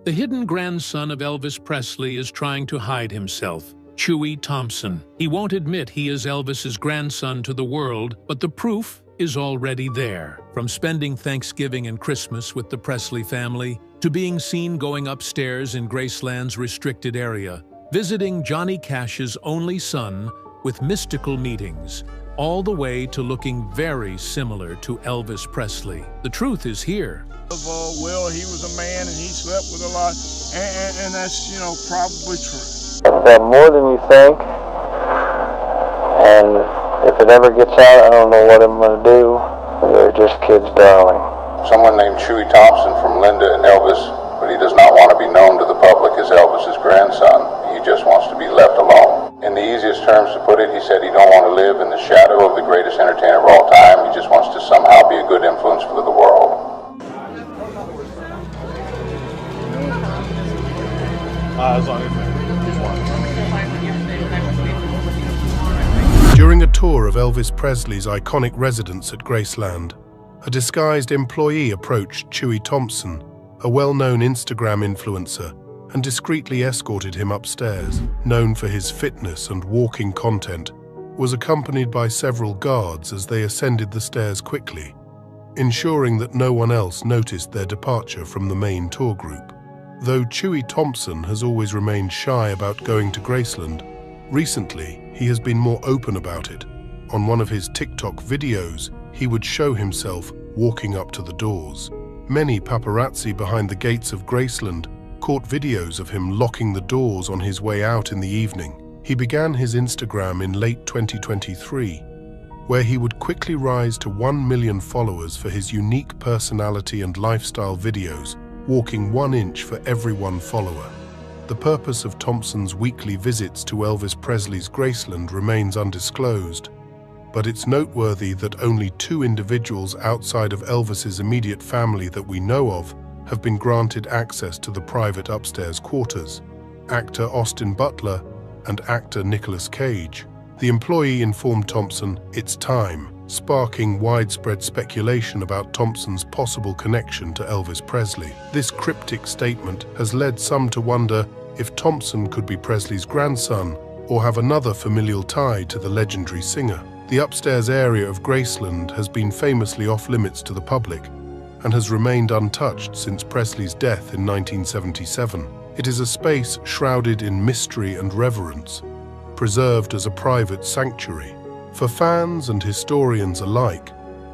The hidden grandson of Elvis Presley is trying to hide himself, Chewy Thompson. He won't admit he is Elvis's grandson to the world, but the proof is already there. From spending Thanksgiving and Christmas with the Presley family, to being seen going upstairs in Graceland's restricted area, visiting Johnny Cash's only son with mystical meetings, all the way to looking very similar to Elvis Presley. The truth is here. Well, he was a man and he slept with a lot, and that's, probably true. That more than you think, and if it ever gets out, I don't know what I'm going to do. They're just kids, darling. Someone named Chewy Thompson from Linda and Elvis, but he does not want to be known to the public as Elvis's grandson. He just wants to be left alone. In the easiest terms to put it, he said he don't want to live in the shadow of the greatest entertainer of all time. He just wants to somehow be a good influence for the world. During a tour of Elvis Presley's iconic residence at Graceland, a disguised employee approached Chewy Thompson, a well-known Instagram influencer, and discreetly escorted him upstairs. Known for his fitness and walking content, was accompanied by several guards as they ascended the stairs quickly, ensuring that no one else noticed their departure from the main tour group. Though Chewy Thompson has always remained shy about going to Graceland, recently he has been more open about it. On one of his TikTok videos, he would show himself walking up to the doors. Many paparazzi behind the gates of Graceland caught videos of him locking the doors on his way out in the evening. He began his Instagram in late 2023, where he would quickly rise to 1 million followers for his unique personality and lifestyle videos, walking 1 inch for every 1 follower. The purpose of Thompson's weekly visits to Elvis Presley's Graceland remains undisclosed, but it's noteworthy that only 2 individuals outside of Elvis's immediate family that we know of have been granted access to the private upstairs quarters: actor Austin Butler and actor Nicolas Cage. The employee informed Thompson it's time, sparking widespread speculation about Thompson's possible connection to Elvis Presley. This cryptic statement has led some to wonder if Thompson could be Presley's grandson or have another familial tie to the legendary singer. The upstairs area of Graceland has been famously off-limits to the public and has remained untouched since Presley's death in 1977. It is a space shrouded in mystery and reverence, preserved as a private sanctuary. For fans and historians alike,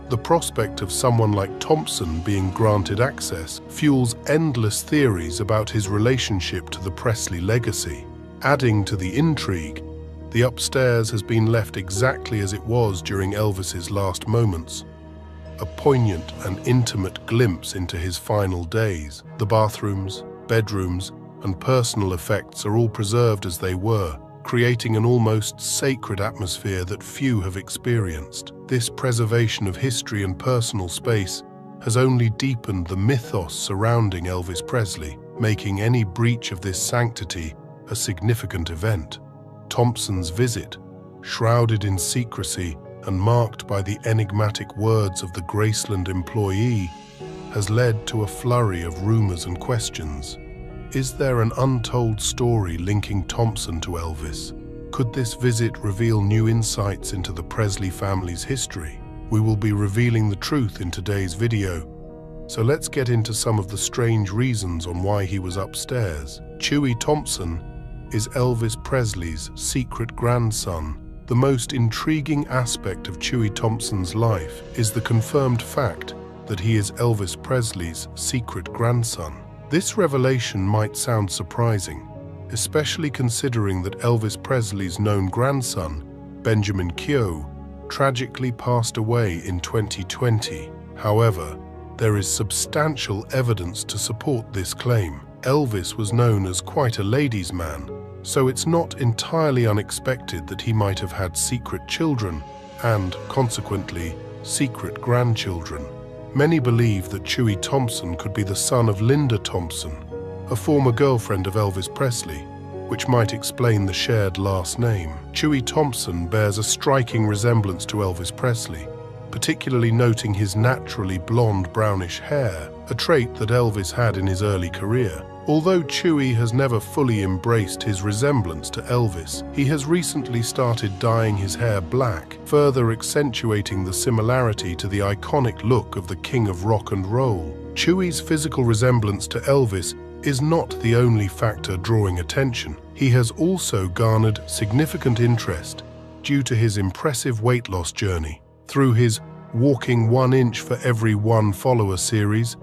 the prospect of someone like Thompson being granted access fuels endless theories about his relationship to the Presley legacy. Adding to the intrigue, the upstairs has been left exactly as it was during Elvis's last moments, a poignant and intimate glimpse into his final days. The bathrooms, bedrooms, and personal effects are all preserved as they were, creating an almost sacred atmosphere that few have experienced. This preservation of history and personal space has only deepened the mythos surrounding Elvis Presley, making any breach of this sanctity a significant event. Thompson's visit, shrouded in secrecy and marked by the enigmatic words of the Graceland employee, has led to a flurry of rumors and questions. Is there an untold story linking Thompson to Elvis? Could this visit reveal new insights into the Presley family's history? We will be revealing the truth in today's video, so let's get into some of the strange reasons on why he was upstairs. Chewy Thompson is Elvis Presley's secret grandson. The most intriguing aspect of Chewy Thompson's life is the confirmed fact that he is Elvis Presley's secret grandson. This revelation might sound surprising, especially considering that Elvis Presley's known grandson, Benjamin Keough, tragically passed away in 2020. However, there is substantial evidence to support this claim. Elvis was known as quite a ladies' man, so it's not entirely unexpected that he might have had secret children and, consequently, secret grandchildren. Many believe that Chewy Thompson could be the son of Linda Thompson, a former girlfriend of Elvis Presley, which might explain the shared last name. Chewy Thompson bears a striking resemblance to Elvis Presley, particularly noting his naturally blonde brownish hair, a trait that Elvis had in his early career. Although Chewy has never fully embraced his resemblance to Elvis, he has recently started dyeing his hair black, further accentuating the similarity to the iconic look of the King of Rock and Roll. Chewy's physical resemblance to Elvis is not the only factor drawing attention. He has also garnered significant interest due to his impressive weight loss journey. Through his Walking 1 Inch for Every 1 Follower series,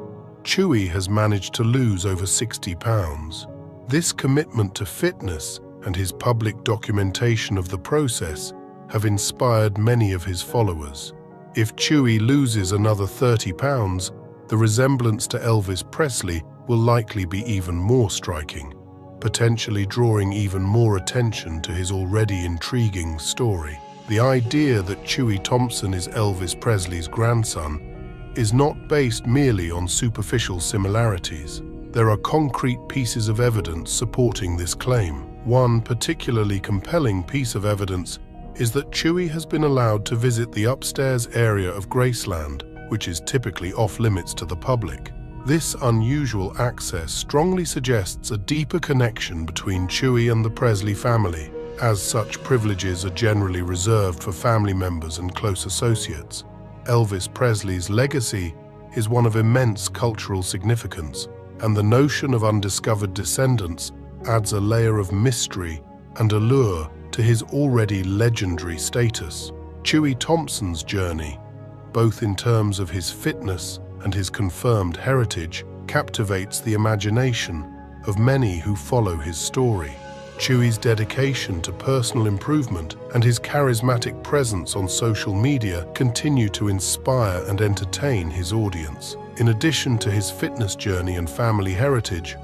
Chewy has managed to lose over 60 pounds. This commitment to fitness and his public documentation of the process have inspired many of his followers. If Chewy loses another 30 pounds, the resemblance to Elvis Presley will likely be even more striking, potentially drawing even more attention to his already intriguing story. The idea that Chewy Thompson is Elvis Presley's grandson is not based merely on superficial similarities. There are concrete pieces of evidence supporting this claim. One particularly compelling piece of evidence is that Chewy has been allowed to visit the upstairs area of Graceland, which is typically off-limits to the public. This unusual access strongly suggests a deeper connection between Chewy and the Presley family, as such privileges are generally reserved for family members and close associates. Elvis Presley's legacy is one of immense cultural significance, and the notion of undiscovered descendants adds a layer of mystery and allure to his already legendary status. Chewy Thompson's journey, both in terms of his fitness and his confirmed heritage, captivates the imagination of many who follow his story. Chewy's dedication to personal improvement and his charismatic presence on social media continue to inspire and entertain his audience. In addition to his fitness journey and family heritage,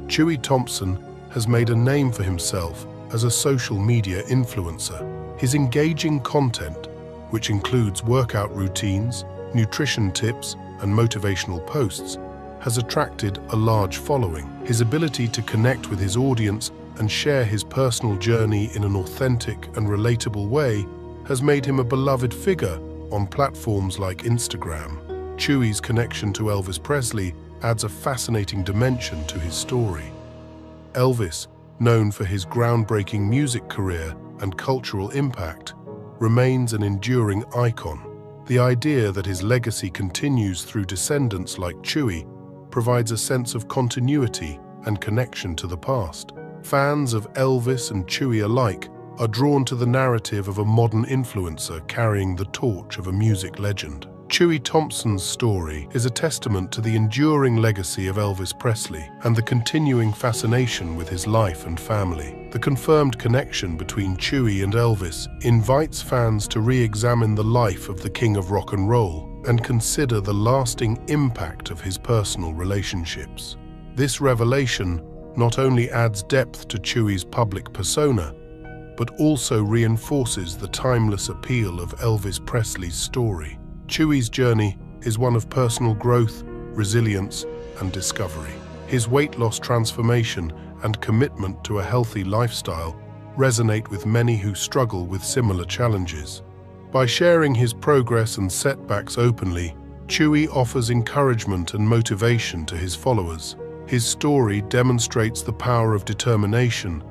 Chewy Thompson has made a name for himself as a social media influencer. His engaging content, which includes workout routines, nutrition tips, and motivational posts, has attracted a large following. His ability to connect with his audience and share his personal journey in an authentic and relatable way has made him a beloved figure on platforms like Instagram. Chewy's connection to Elvis Presley adds a fascinating dimension to his story. Elvis, known for his groundbreaking music career and cultural impact, remains an enduring icon. The idea that his legacy continues through descendants like Chewy provides a sense of continuity and connection to the past. Fans of Elvis and Chewy alike are drawn to the narrative of a modern influencer carrying the torch of a music legend. Chewy Thompson's story is a testament to the enduring legacy of Elvis Presley and the continuing fascination with his life and family. The confirmed connection between Chewy and Elvis invites fans to re-examine the life of the King of Rock and Roll and consider the lasting impact of his personal relationships. This revelation not only adds depth to Chewy's public persona, but also reinforces the timeless appeal of Elvis Presley's story. Chewy's journey is one of personal growth, resilience, and discovery. His weight loss transformation and commitment to a healthy lifestyle resonate with many who struggle with similar challenges. By sharing his progress and setbacks openly, Chewy offers encouragement and motivation to his followers. His story demonstrates the power of determination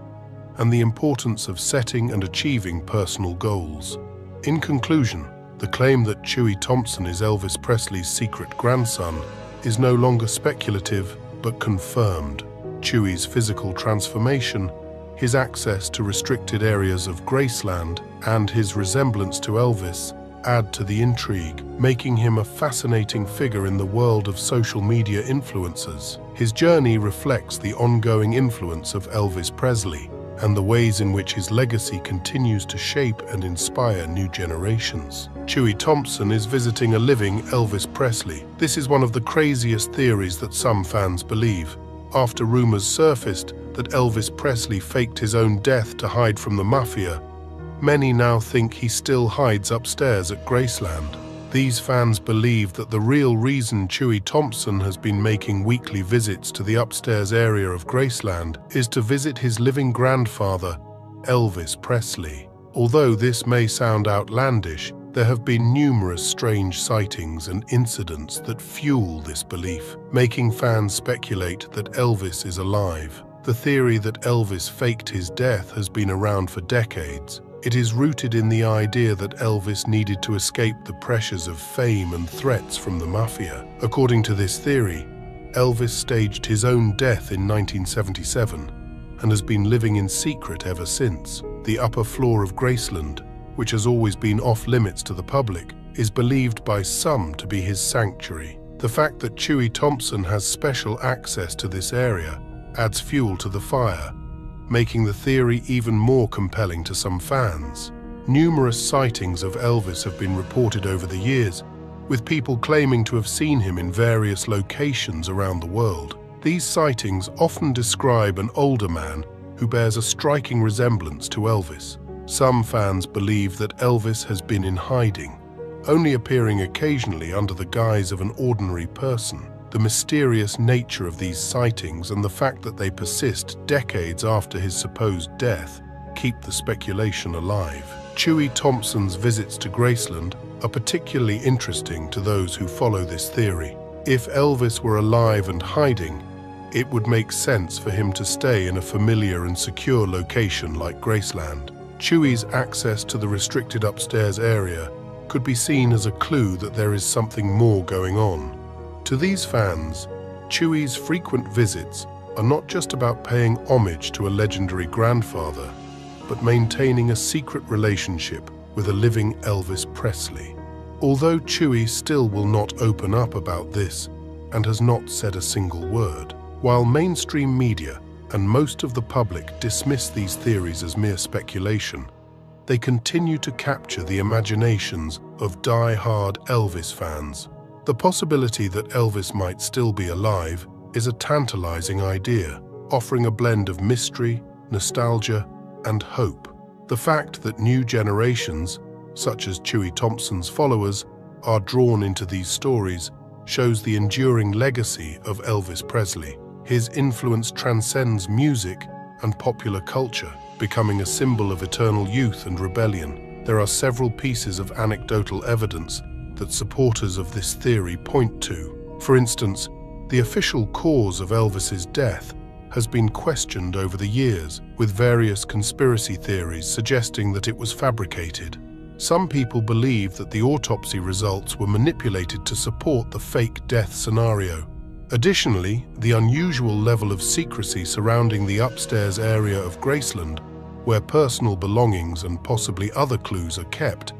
and the importance of setting and achieving personal goals. In conclusion, the claim that Chewy Thompson is Elvis Presley's secret grandson is no longer speculative but confirmed. Chewy's physical transformation, his access to restricted areas of Graceland, and his resemblance to Elvis add to the intrigue, making him a fascinating figure in the world of social media influencers. His journey reflects the ongoing influence of Elvis Presley and the ways in which his legacy continues to shape and inspire new generations. Chewy Thompson is visiting a living Elvis Presley. This is one of the craziest theories that some fans believe. After rumors surfaced that Elvis Presley faked his own death to hide from the mafia, many now think he still hides upstairs at Graceland. These fans believe that the real reason Chewy Thompson has been making weekly visits to the upstairs area of Graceland is to visit his living grandfather, Elvis Presley. Although this may sound outlandish, There have been numerous strange sightings and incidents that fuel this belief, making fans speculate that Elvis is alive. The theory that Elvis faked his death has been around for decades. It is rooted in the idea that Elvis needed to escape the pressures of fame and threats from the mafia. According to this theory, Elvis staged his own death in 1977 and has been living in secret ever since. The upper floor of Graceland, which has always been off-limits to the public, is believed by some to be his sanctuary. The fact that Chewy Thompson has special access to this area adds fuel to the fire, making the theory even more compelling to some fans. Numerous sightings of Elvis have been reported over the years, with people claiming to have seen him in various locations around the world. These sightings often describe an older man who bears a striking resemblance to Elvis. Some fans believe that Elvis has been in hiding, only appearing occasionally under the guise of an ordinary person. The mysterious nature of these sightings and the fact that they persist decades after his supposed death keep the speculation alive. Chewy Thompson's visits to Graceland are particularly interesting to those who follow this theory. If Elvis were alive and hiding, it would make sense for him to stay in a familiar and secure location like Graceland. Chewy's access to the restricted upstairs area could be seen as a clue that there is something more going on. To these fans, Chewy's frequent visits are not just about paying homage to a legendary grandfather, but maintaining a secret relationship with a living Elvis Presley. Although Chewy still will not open up about this and has not said a single word, while mainstream media and most of the public dismiss these theories as mere speculation, they continue to capture the imaginations of die-hard Elvis fans. The possibility that Elvis might still be alive is a tantalizing idea, offering a blend of mystery, nostalgia, and hope. The fact that new generations, such as Chewy Thompson's followers, are drawn into these stories shows the enduring legacy of Elvis Presley. His influence transcends music and popular culture, becoming a symbol of eternal youth and rebellion. There are several pieces of anecdotal evidence that supporters of this theory point to. For instance, the official cause of Elvis's death has been questioned over the years, with various conspiracy theories suggesting that it was fabricated. Some people believe that the autopsy results were manipulated to support the fake death scenario. Additionally, the unusual level of secrecy surrounding the upstairs area of Graceland, where personal belongings and possibly other clues are kept,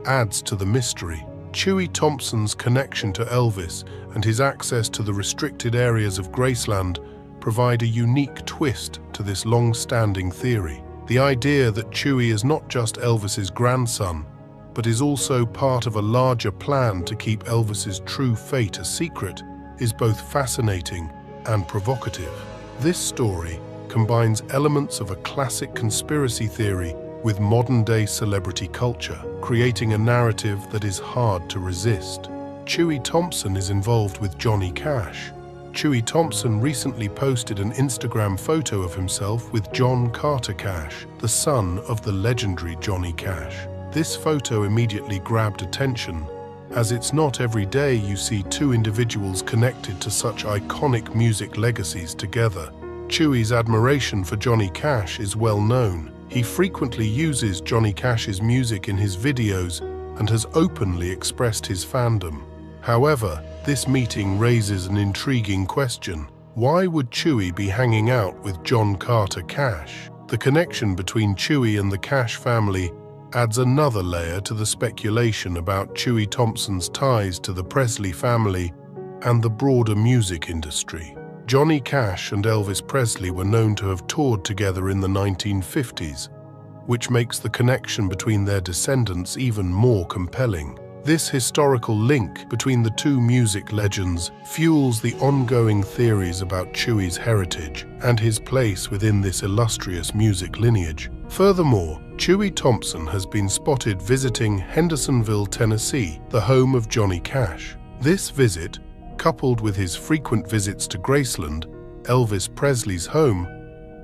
adds to the mystery. Chewy Thompson's connection to Elvis and his access to the restricted areas of Graceland provide a unique twist to this long-standing theory. The idea that Chewy is not just Elvis's grandson, but is also part of a larger plan to keep Elvis's true fate a secret is both fascinating and provocative. This story combines elements of a classic conspiracy theory with modern-day celebrity culture, creating a narrative that is hard to resist. Chewy Thompson is involved with Johnny Cash. Chewy Thompson recently posted an Instagram photo of himself with John Carter Cash, the son of the legendary Johnny Cash. This photo immediately grabbed attention, as it's not every day you see two individuals connected to such iconic music legacies together. Chewy's admiration for Johnny Cash is well known. He frequently uses Johnny Cash's music in his videos and has openly expressed his fandom. However, this meeting raises an intriguing question. Why would Chewy be hanging out with John Carter Cash? The connection between Chewy and the Cash family adds another layer to the speculation about Chewy Thompson's ties to the Presley family and the broader music industry. Johnny Cash and Elvis Presley were known to have toured together in the 1950s, which makes the connection between their descendants even more compelling. This historical link between the two music legends fuels the ongoing theories about Chewy's heritage and his place within this illustrious music lineage. Furthermore, Chewy Thompson has been spotted visiting Hendersonville, Tennessee, the home of Johnny Cash. This visit, coupled with his frequent visits to Graceland, Elvis Presley's home,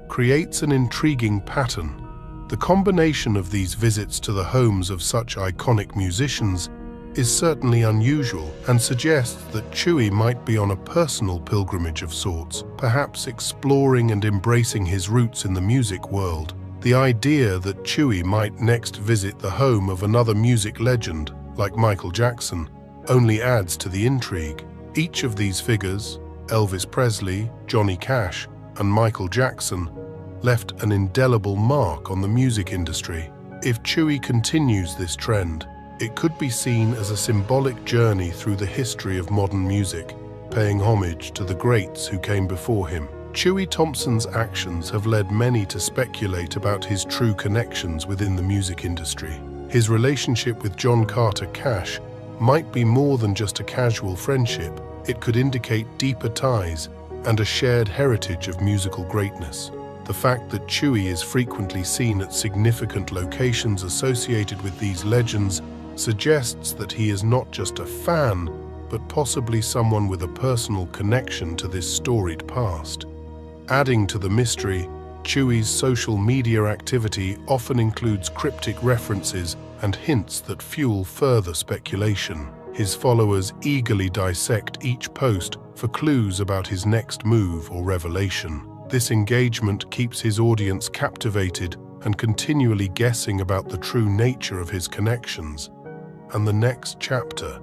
creates an intriguing pattern. The combination of these visits to the homes of such iconic musicians is certainly unusual and suggests that Chewy might be on a personal pilgrimage of sorts, perhaps exploring and embracing his roots in the music world. The idea that Chewy might next visit the home of another music legend, like Michael Jackson, only adds to the intrigue. Each of these figures, Elvis Presley, Johnny Cash, and Michael Jackson, left an indelible mark on the music industry. If Chewy continues this trend, it could be seen as a symbolic journey through the history of modern music, paying homage to the greats who came before him. Chewy Thompson's actions have led many to speculate about his true connections within the music industry. His relationship with John Carter Cash might be more than just a casual friendship. It could indicate deeper ties and a shared heritage of musical greatness. The fact that Chewy is frequently seen at significant locations associated with these legends suggests that he is not just a fan, but possibly someone with a personal connection to this storied past. Adding to the mystery, Chewy's social media activity often includes cryptic references and hints that fuel further speculation. His followers eagerly dissect each post for clues about his next move or revelation. This engagement keeps his audience captivated and continually guessing about the true nature of his connections and the next chapter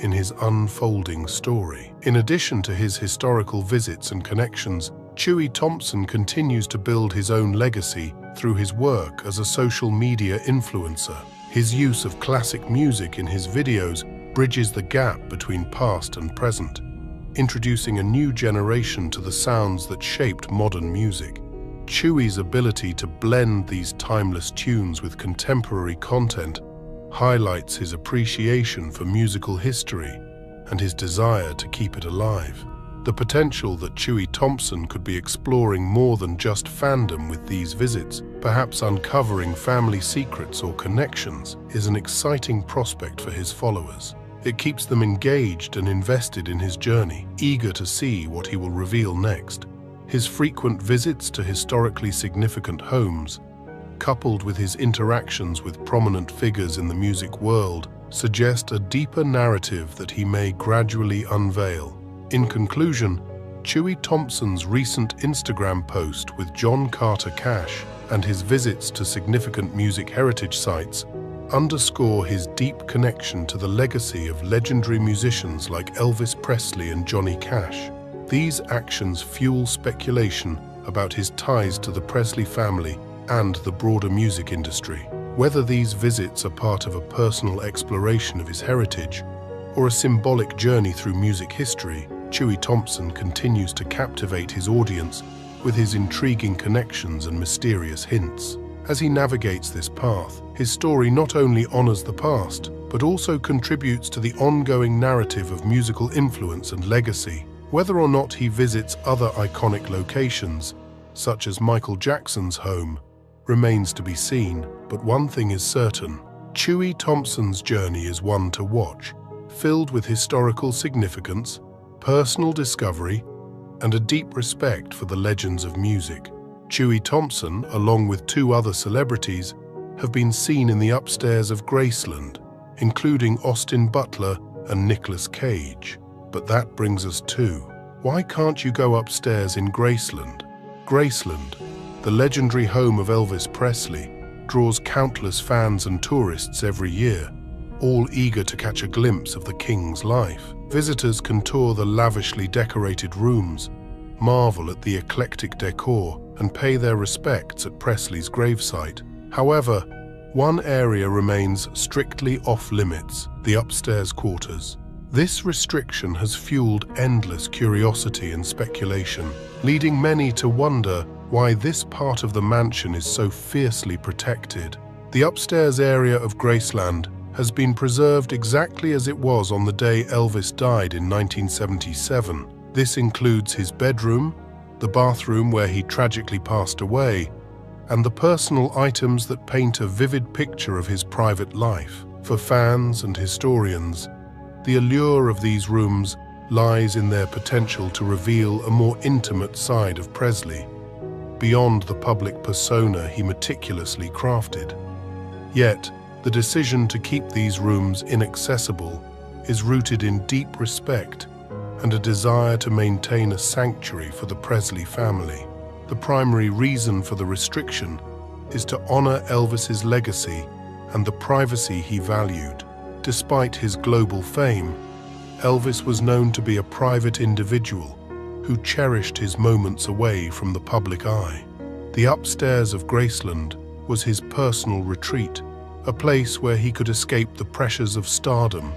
in his unfolding story. In addition to his historical visits and connections, Chewy Thompson continues to build his own legacy through his work as a social media influencer. His use of classic music in his videos bridges the gap between past and present, introducing a new generation to the sounds that shaped modern music. Chewy's ability to blend these timeless tunes with contemporary content highlights his appreciation for musical history and his desire to keep it alive. The potential that Chewy Thompson could be exploring more than just fandom with these visits, perhaps uncovering family secrets or connections, is an exciting prospect for his followers. It keeps them engaged and invested in his journey, eager to see what he will reveal next. His frequent visits to historically significant homes, coupled with his interactions with prominent figures in the music world, suggest a deeper narrative that he may gradually unveil. In conclusion, Chewy Thompson's recent Instagram post with John Carter Cash and his visits to significant music heritage sites underscore his deep connection to the legacy of legendary musicians like Elvis Presley and Johnny Cash. These actions fuel speculation about his ties to the Presley family and the broader music industry. Whether these visits are part of a personal exploration of his heritage or a symbolic journey through music history, Chewy Thompson continues to captivate his audience with his intriguing connections and mysterious hints. As he navigates this path, his story not only honors the past, but also contributes to the ongoing narrative of musical influence and legacy. Whether or not he visits other iconic locations, such as Michael Jackson's home, remains to be seen, but one thing is certain: Chewy Thompson's journey is one to watch, filled with historical significance, personal discovery, and a deep respect for the legends of music. Chewy Thompson, along with two other celebrities, have been seen in the upstairs of Graceland, including Austin Butler and Nicolas Cage. But that brings us to, why can't you go upstairs in Graceland? Graceland, the legendary home of Elvis Presley, draws countless fans and tourists every year, all eager to catch a glimpse of the king's life. Visitors can tour the lavishly decorated rooms, marvel at the eclectic decor, and pay their respects at Presley's gravesite. However, one area remains strictly off-limits: the upstairs quarters. This restriction has fueled endless curiosity and speculation, leading many to wonder why this part of the mansion is so fiercely protected. The upstairs area of Graceland has been preserved exactly as it was on the day Elvis died in 1977. This includes his bedroom, the bathroom where he tragically passed away, and the personal items that paint a vivid picture of his private life. For fans and historians, the allure of these rooms lies in their potential to reveal a more intimate side of Presley. beyond the public persona he meticulously crafted. Yet, the decision to keep these rooms inaccessible is rooted in deep respect and a desire to maintain a sanctuary for the Presley family. The primary reason for the restriction is to honor Elvis's legacy and the privacy he valued. Despite his global fame, Elvis was known to be a private individual who cherished his moments away from the public eye. The upstairs of Graceland was his personal retreat, a place where he could escape the pressures of stardom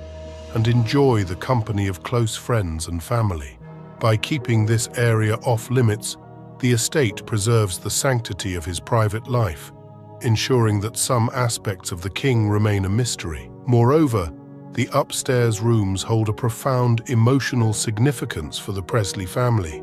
and enjoy the company of close friends and family. By keeping this area off limits, the estate preserves the sanctity of his private life, ensuring that some aspects of the king remain a mystery. Moreover, the upstairs rooms hold a profound emotional significance for the Presley family.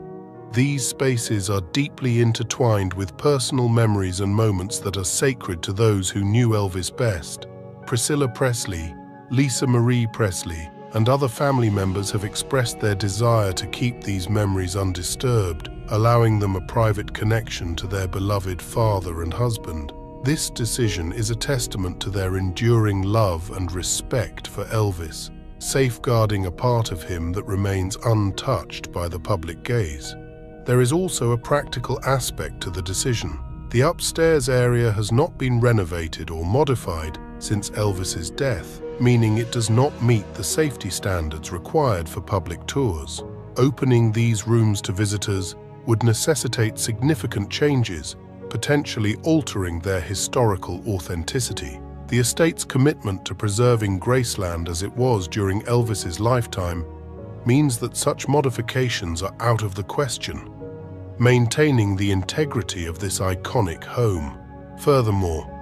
These spaces are deeply intertwined with personal memories and moments that are sacred to those who knew Elvis best. Priscilla Presley, Lisa Marie Presley, and other family members have expressed their desire to keep these memories undisturbed, allowing them a private connection to their beloved father and husband. This decision is a testament to their enduring love and respect for Elvis, safeguarding a part of him that remains untouched by the public gaze. There is also a practical aspect to the decision. The upstairs area has not been renovated or modified since Elvis's death, meaning it does not meet the safety standards required for public tours. Opening these rooms to visitors would necessitate significant changes, potentially altering their historical authenticity. The estate's commitment to preserving Graceland as it was during Elvis's lifetime means that such modifications are out of the question, maintaining the integrity of this iconic home. Furthermore,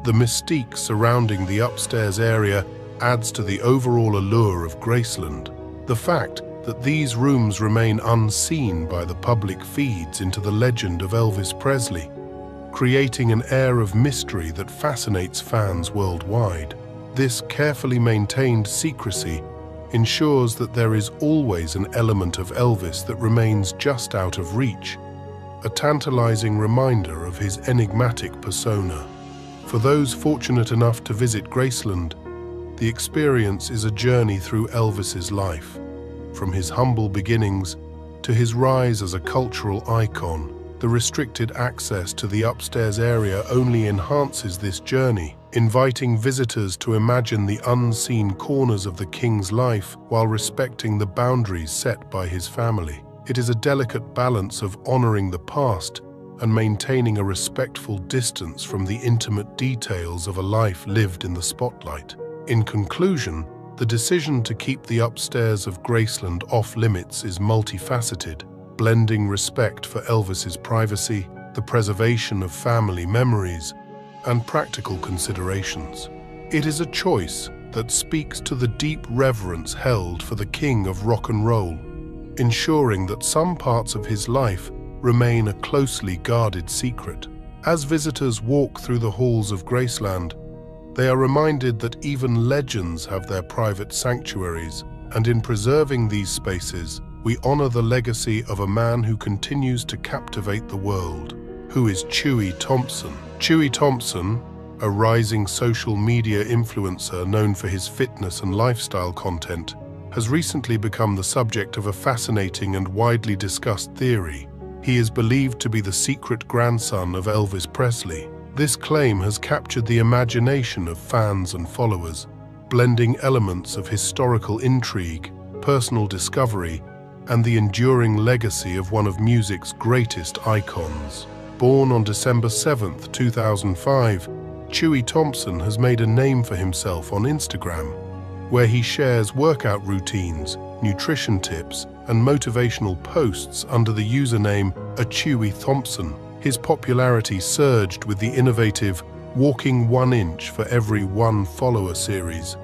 the mystique surrounding the upstairs area adds to the overall allure of Graceland. The fact that these rooms remain unseen by the public feeds into the legend of Elvis Presley, creating an air of mystery that fascinates fans worldwide. This carefully maintained secrecy ensures that there is always an element of Elvis that remains just out of reach, a tantalizing reminder of his enigmatic persona. For those fortunate enough to visit Graceland, the experience is a journey through Elvis's life, from his humble beginnings to his rise as a cultural icon. The restricted access to the upstairs area only enhances this journey, inviting visitors to imagine the unseen corners of the king's life while respecting the boundaries set by his family. It is a delicate balance of honoring the past and maintaining a respectful distance from the intimate details of a life lived in the spotlight. In conclusion, the decision to keep the upstairs of Graceland off limits is multifaceted, blending respect for Elvis's privacy, the preservation of family memories, and practical considerations. It is a choice that speaks to the deep reverence held for the king of rock and roll, ensuring that some parts of his life remain a closely guarded secret. As visitors walk through the halls of Graceland, they are reminded that even legends have their private sanctuaries, and in preserving these spaces, we honor the legacy of a man who continues to captivate the world. Who is Chewy Thompson? Chewy Thompson, a rising social media influencer known for his fitness and lifestyle content, has recently become the subject of a fascinating and widely discussed theory. He is believed to be the secret grandson of Elvis Presley. This claim has captured the imagination of fans and followers, blending elements of historical intrigue, personal discovery, and the enduring legacy of one of music's greatest icons. Born on December 7, 2005, Chewy Thompson has made a name for himself on Instagram, where he shares workout routines, nutrition tips, and motivational posts under the username Chewy Thompson. His popularity surged with the innovative Walking 1 Inch for Every 1 Follower series,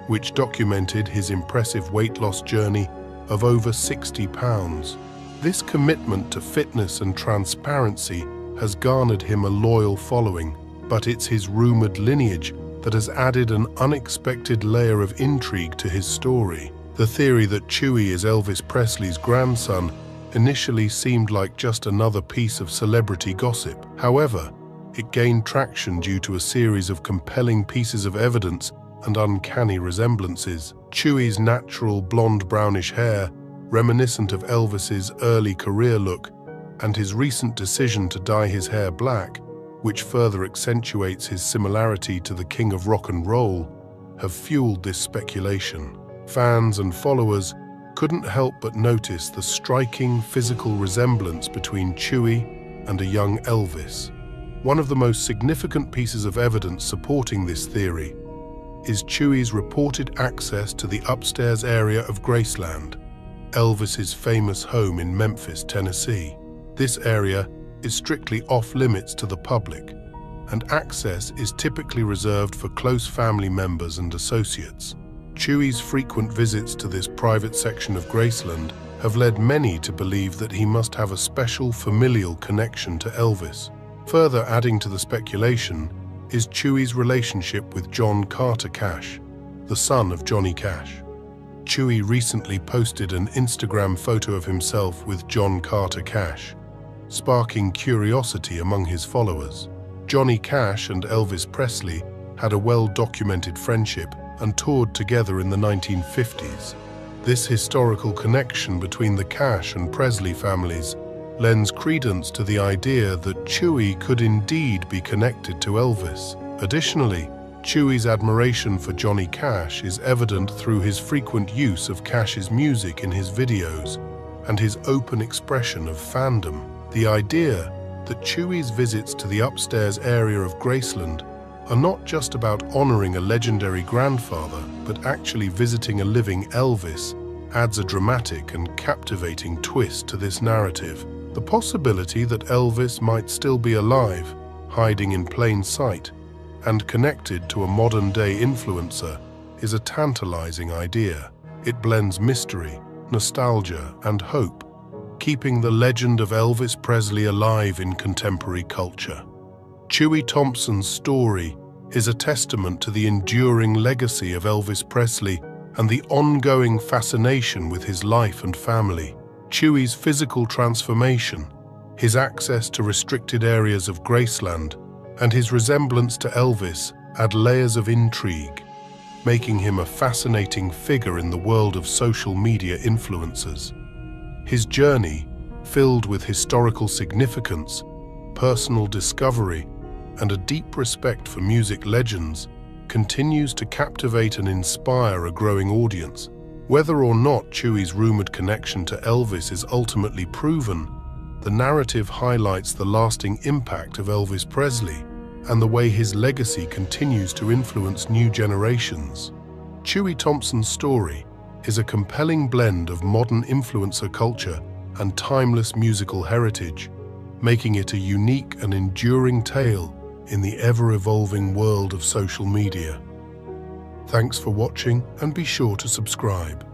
which documented his impressive weight loss journey of over 60 pounds. This commitment to fitness and transparency has garnered him a loyal following, but it's his rumored lineage that has added an unexpected layer of intrigue to his story. The theory that Chewy is Elvis Presley's grandson initially seemed like just another piece of celebrity gossip. However, it gained traction due to a series of compelling pieces of evidence and uncanny resemblances. Chewy's natural blonde-brownish hair, reminiscent of Elvis's early career look, and his recent decision to dye his hair black, which further accentuates his similarity to the king of rock and roll, have fueled this speculation. Fans and followers couldn't help but notice the striking physical resemblance between Chewy and a young Elvis. One of the most significant pieces of evidence supporting this theory is Chewy's reported access to the upstairs area of Graceland, Elvis's famous home in Memphis, Tennessee. This area is strictly off-limits to the public, and access is typically reserved for close family members and associates. Chewy's frequent visits to this private section of Graceland have led many to believe that he must have a special familial connection to Elvis. Further adding to the speculation is Chewy's relationship with John Carter Cash, the son of Johnny Cash. Chewy recently posted an Instagram photo of himself with John Carter Cash, sparking curiosity among his followers. Johnny Cash and Elvis Presley had a well-documented friendship and toured together in the 1950s. This historical connection between the Cash and Presley families lends credence to the idea that Chewy could indeed be connected to Elvis. Additionally, Chewy's admiration for Johnny Cash is evident through his frequent use of Cash's music in his videos and his open expression of fandom. The idea that Chewy's visits to the upstairs area of Graceland are not just about honoring a legendary grandfather, but actually visiting a living Elvis adds a dramatic and captivating twist to this narrative. The possibility that Elvis might still be alive, hiding in plain sight, and connected to a modern-day influencer is a tantalizing idea. It blends mystery, nostalgia, and hope, keeping the legend of Elvis Presley alive in contemporary culture. Chewy Thompson's story is a testament to the enduring legacy of Elvis Presley and the ongoing fascination with his life and family. Chewy's physical transformation, his access to restricted areas of Graceland, and his resemblance to Elvis add layers of intrigue, making him a fascinating figure in the world of social media influencers. His journey, filled with historical significance, personal discovery, and a deep respect for music legends, continues to captivate and inspire a growing audience. Whether or not Chewy's rumored connection to Elvis is ultimately proven, the narrative highlights the lasting impact of Elvis Presley and the way his legacy continues to influence new generations. Chewy Thompson's story is a compelling blend of modern influencer culture and timeless musical heritage, making it a unique and enduring tale in the ever-evolving world of social media. Thanks for watching, and be sure to subscribe.